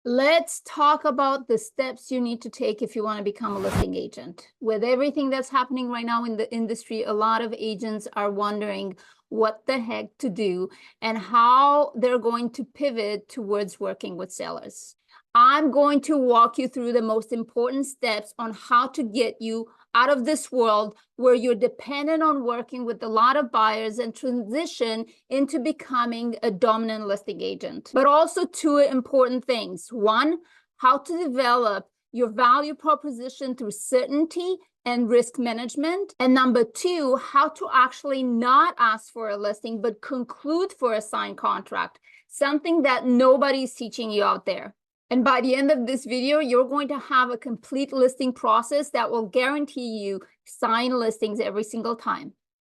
Let's talk about the steps you need to take if you want to become a listing agent. With everything that's happening right now in the industry, a lot of agents are wondering what the heck to do and how they're going to pivot towards working with sellers. I'm going to walk you through the most important steps on how to get you out of this world where you're dependent on working with a lot of buyers and transition into becoming a dominant listing agent. But also two important things. One, how to develop your value proposition through certainty and risk management. And number two, how to actually not ask for a listing, but conclude for a signed contract, something that nobody's teaching you out there. And by the end of this video, you're going to have a complete listing process that will guarantee you signed listings every single time.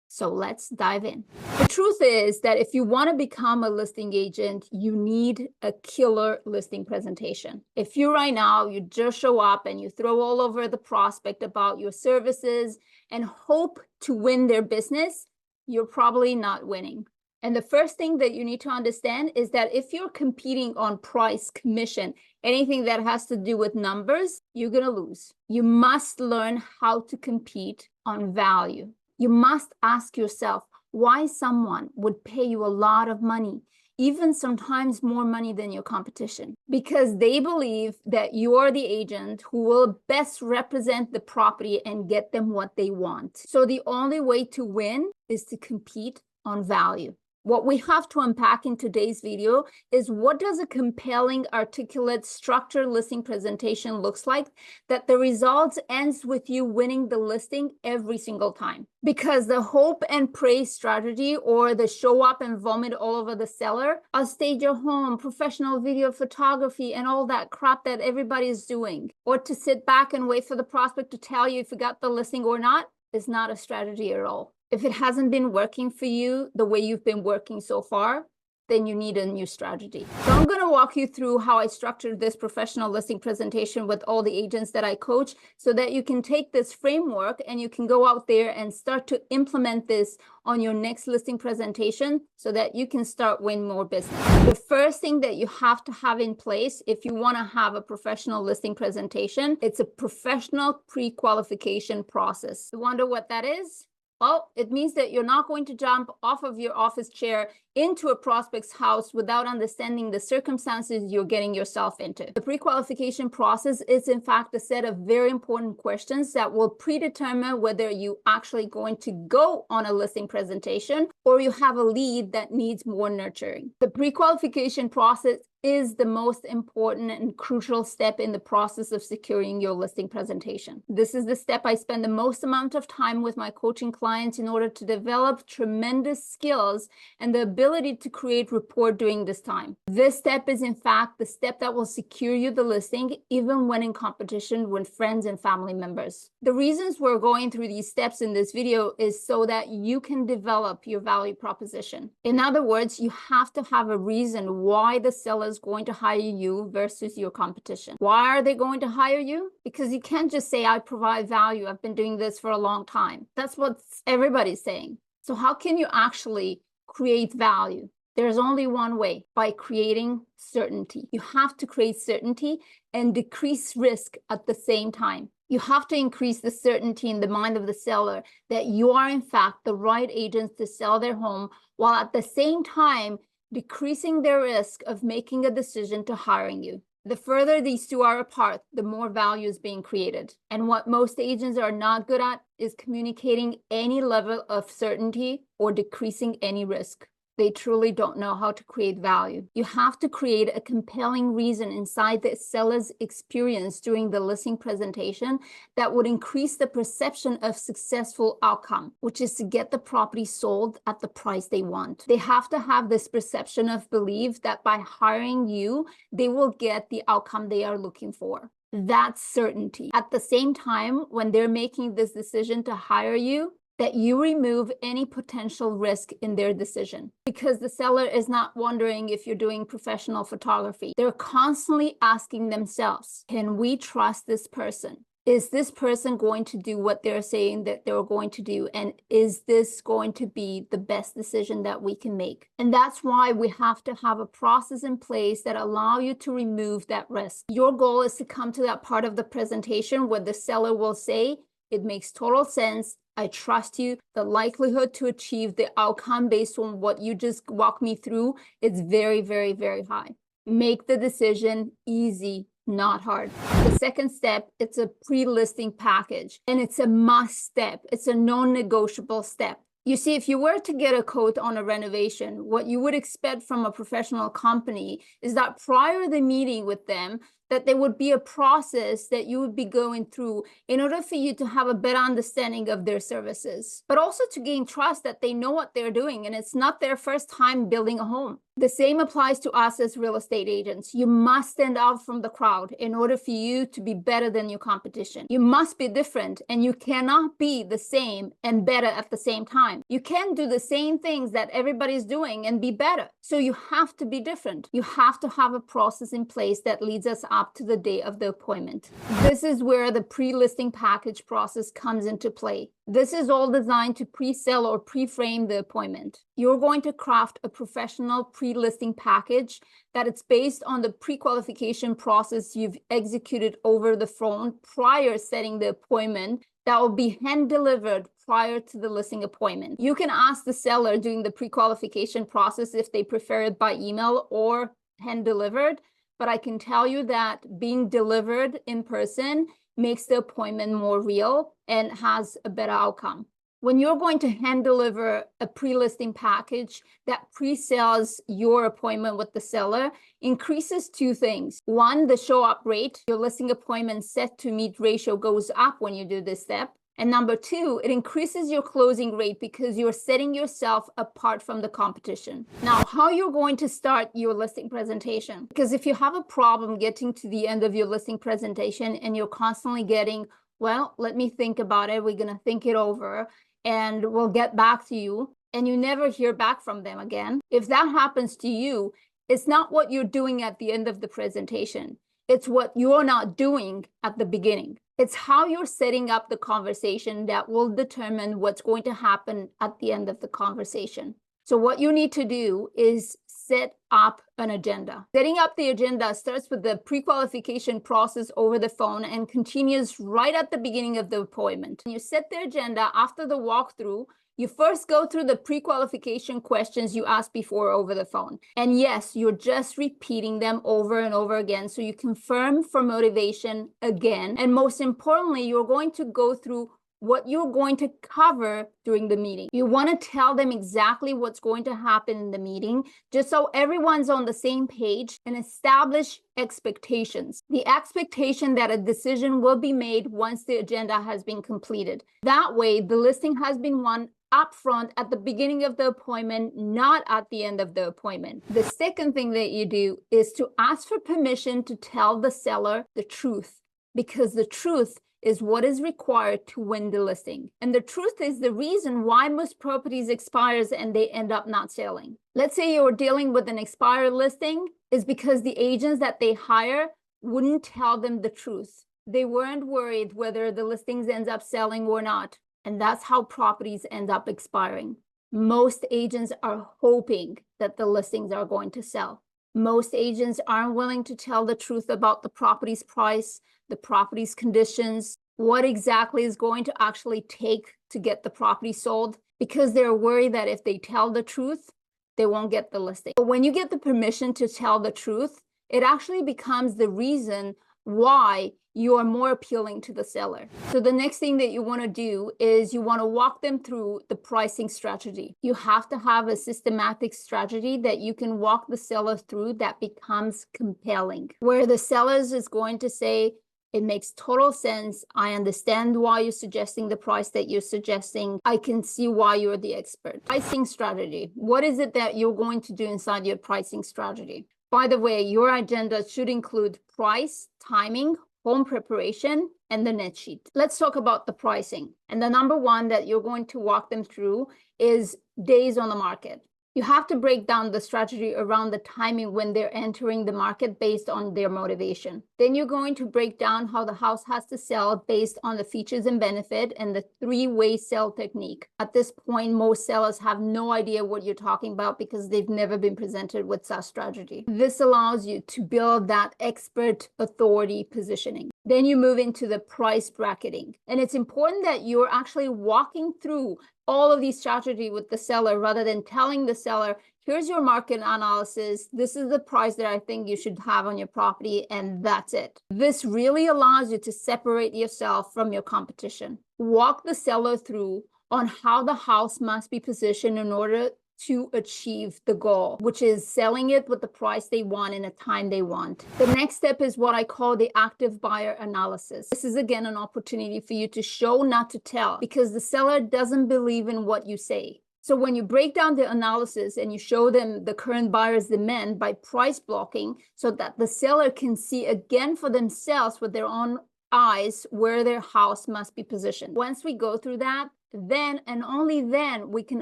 So let's dive in. The truth is that if you want to become a listing agent, you need a killer listing presentation. If you right now, you just show up and you throw all over the prospect about your services and hope to win their business, you're probably not winning. And the first thing that you need to understand is that if you're competing on price, commission, anything that has to do with numbers, you're going to lose. You must learn how to compete on value. You must ask yourself why someone would pay you a lot of money, even sometimes more money than your competition, because they believe that you're the agent who will best represent the property and get them what they want. So the only way to win is to compete on value. What we have to unpack in today's video is what does a compelling, articulate, structured listing presentation looks like that the results ends with you winning the listing every single time. Because the hope and praise strategy, or the show up and vomit all over the seller, I'll stage your home, professional video photography, and all that crap that everybody is doing, or to sit back and wait for the prospect to tell you if you got the listing or not, is not a strategy at all. If it hasn't been working for you the way you've been working so far, then you need a new strategy. So I'm going to walk you through how I structured this professional listing presentation with all the agents that I coach so that you can take this framework and you can go out there and start to implement this on your next listing presentation so that you can start winning more business. The first thing that you have to have in place if you want to have a professional listing presentation, it's a professional pre-qualification process. You wonder what that is? Well, it means that you're not going to jump off of your office chair into a prospect's house without understanding the circumstances you're getting yourself into. The pre-qualification process is, in fact, a set of very important questions that will predetermine whether you actually going to go on a listing presentation or you have a lead that needs more nurturing. The pre-qualification process is the most important and crucial step in the process of securing your listing presentation. This is the step I spend the most amount of time with my coaching clients in order to develop tremendous skills and the ability to create rapport during this time. This step is in fact the step that will secure you the listing even when in competition with friends and family members. The reasons we're going through these steps in this video is so that you can develop your value proposition. In other words, you have to have a reason why the seller is going to hire you versus your competition. Why are they going to hire you? Because you can't just say, I provide value. I've been doing this for a long time. That's what everybody's saying. So how can you actually create value? There's only one way, by creating certainty. You have to create certainty and decrease risk at the same time. You have to increase the certainty in the mind of the seller that you are in fact the right agents to sell their home, while at the same time decreasing their risk of making a decision to hiring you. The further these two are apart, the more value is being created. And what most agents are not good at is communicating any level of certainty or decreasing any risk. They truly don't know how to create value. You have to create a compelling reason inside the seller's experience during the listing presentation that would increase the perception of successful outcome, which is to get the property sold at the price they want. They have to have this perception of belief that by hiring you, they will get the outcome they are looking for. That's certainty. At the same time, when they're making this decision to hire you, that you remove any potential risk in their decision, because the seller is not wondering if you're doing professional photography. They're constantly asking themselves, can we trust this person? Is this person going to do what they're saying that they're going to do? And is this going to be the best decision that we can make? And that's why we have to have a process in place that allow you to remove that risk. Your goal is to come to that part of the presentation where the seller will say, it makes total sense. I trust you. The likelihood to achieve the outcome based on what you just walked me through is very, very, very high. Make the decision easy, not hard. The second step, it's a pre-listing package, and it's a must step. It's a non-negotiable step. You see, if you were to get a quote on a renovation, what you would expect from a professional company is that prior to the meeting with them, that there would be a process that you would be going through in order for you to have a better understanding of their services, but also to gain trust that they know what they're doing and it's not their first time building a home. The same applies to us as real estate agents. You must stand out from the crowd in order for you to be better than your competition. You must be different, and you cannot be the same and better at the same time. You can't do the same things that everybody's doing and be better. So you have to be different. You have to have a process in place that leads us up to the day of the appointment. This is where the pre-listing package process comes into play. This is all designed to pre-sell or pre-frame the appointment. You're going to craft a professional pre-listing package that it's based on the pre-qualification process you've executed over the phone prior setting the appointment that will be hand-delivered prior to the listing appointment. You can ask the seller during the pre-qualification process if they prefer it by email or hand-delivered, but I can tell you that being delivered in person makes the appointment more real and has a better outcome. When you're going to hand deliver a pre-listing package that pre-sells your appointment with the seller, increases two things. One, the show up rate. Your listing appointment set to meet ratio goes up when you do this step. And number two, it increases your closing rate because you're setting yourself apart from the competition. Now, how you're going to start your listing presentation? Because if you have a problem getting to the end of your listing presentation and you're constantly getting, well, let me think about it, we're going to think it over, and we'll get back to you, and you never hear back from them again. If that happens to you, it's not what you're doing at the end of the presentation. It's what you're not doing at the beginning. It's how you're setting up the conversation that will determine what's going to happen at the end of the conversation. So what you need to do is set up an agenda. Setting up the agenda starts with the pre-qualification process over the phone and continues right at the beginning of the appointment. You set the agenda after the walkthrough. You first go through the pre-qualification questions you asked before over the phone. And yes, you're just repeating them over and over again. So you confirm for motivation again. And most importantly, you're going to go through what you're going to cover during the meeting. You want to tell them exactly what's going to happen in the meeting, just so everyone's on the same page, and establish expectations. The expectation that a decision will be made once the agenda has been completed. That way, the listing has been won upfront at the beginning of the appointment, not at the end of the appointment. The second thing that you do is to ask for permission to tell the seller the truth, because the truth is what is required to win the listing. And the truth is the reason why most properties expires and they end up not selling. Let's say you're dealing with an expired listing, is because the agents that they hire wouldn't tell them the truth. They weren't worried whether the listings ends up selling or not. And that's how properties end up expiring. Most agents are hoping that the listings are going to sell. Most agents aren't willing to tell the truth about the property's price, the property's conditions, what exactly is going to actually take to get the property sold, because they're worried that if they tell the truth, they won't get the listing. But when you get the permission to tell the truth, it actually becomes the reason why you are more appealing to the seller. So the next thing that you want to do is you want to walk them through the pricing strategy. You have to have a systematic strategy that you can walk the seller through that becomes compelling, where the sellers is going to say, it makes total sense. I understand why you're suggesting the price that you're suggesting. I can see why you're the expert. Pricing strategy. What is it that you're going to do inside your pricing strategy? By the way, your agenda should include price, timing, home preparation, and the net sheet. Let's talk about the pricing. And the number one that you're going to walk them through is days on the market. You have to break down the strategy around the timing when they're entering the market based on their motivation. Then you're going to break down how the house has to sell based on the features and benefit and the three-way sell technique. At this point, most sellers have no idea what you're talking about because they've never been presented with such strategy. This allows you to build that expert authority positioning. Then you move into the price bracketing. And it's important that you're actually walking through all of these strategy with the seller rather than telling the seller, here's your market analysis, this is the price that I think you should have on your property, and that's it. This really allows you to separate yourself from your competition. Walk the seller through on how the house must be positioned in order to achieve the goal, which is selling it with the price they want in a time they want. The next step is what I call the active buyer analysis. This is again an opportunity for you to show, not to tell, because the seller doesn't believe in what you say. So when you break down the analysis and you show them the current buyer's demand by price blocking so that the seller can see again for themselves with their own eyes where their house must be positioned. Once we go through that, then and only then we can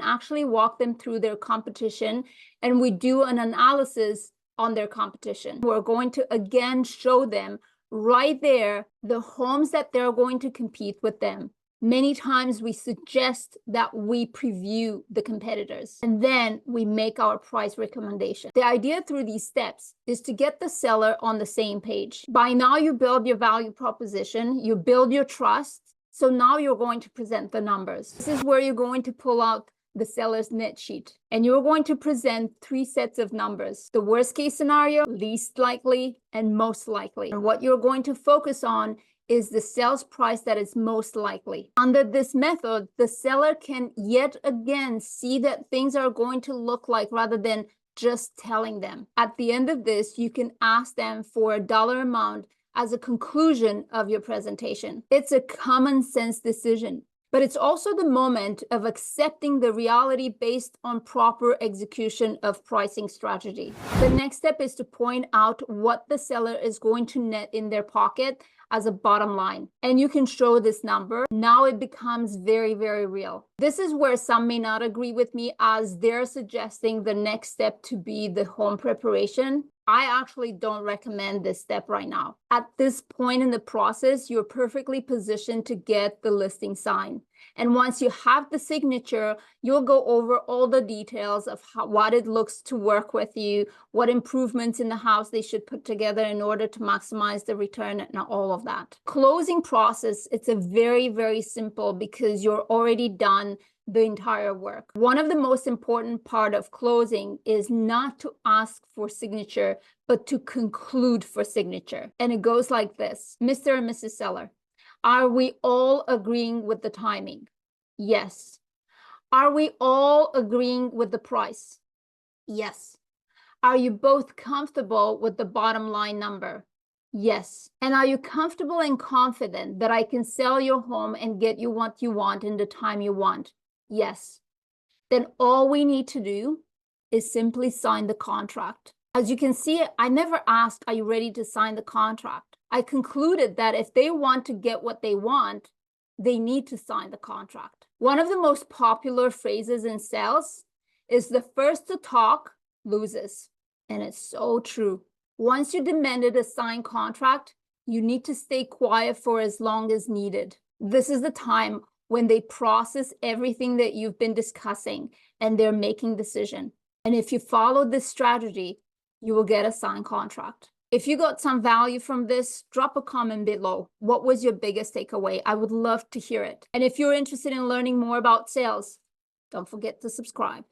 actually walk them through their competition and we do an analysis on their competition. We're going to again show them right there the homes that they're going to compete with them. Many times we suggest that we preview the competitors and then we make our price recommendation. The idea through these steps is to get the seller on the same page. By now you build your value proposition, you build your trust. So now you're going to present the numbers. This is where you're going to pull out the seller's net sheet and you're going to present 3 sets of numbers: the worst case scenario, least likely, and most likely. And what you're going to focus on is the sales price that is most likely. Under this method, the seller can yet again see that things are going to look like rather than just telling them. At the end of this, you can ask them for a dollar amount as a conclusion of your presentation. It's a common sense decision, but it's also the moment of accepting the reality based on proper execution of pricing strategy. The next step is to point out what the seller is going to net in their pocket as a bottom line. And you can show this number. Now it becomes very, very real. This is where some may not agree with me, as they're suggesting the next step to be the home preparation. I actually don't recommend this step right now. At this point in the process, you're perfectly positioned to get the listing signed. And once you have the signature, you'll go over all the details of what it looks to work with you, what improvements in the house they should put together in order to maximize the return and all of that. Closing process, it's a very, very simple because you're already done the entire work. One of the most important part of closing is not to ask for signature, but to conclude for signature. And it goes like this: Mr. and Mrs. Seller, are we all agreeing with the timing? Yes. Are we all agreeing with the price? Yes. Are you both comfortable with the bottom line number? Yes. And are you comfortable and confident that I can sell your home and get you what you want in the time you want? Yes. Then all we need to do is simply sign the contract. As you can see, I never asked, are you ready to sign the contract? I concluded that if they want to get what they want, they need to sign the contract. One of the most popular phrases in sales is the first to talk loses. And it's so true. Once you demanded a signed contract, you need to stay quiet for as long as needed. This is the time when they process everything that you've been discussing and they're making decision. And if you follow this strategy, you will get a signed contract. If you got some value from this, drop a comment below. What was your biggest takeaway? I would love to hear it. And if you're interested in learning more about sales, don't forget to subscribe.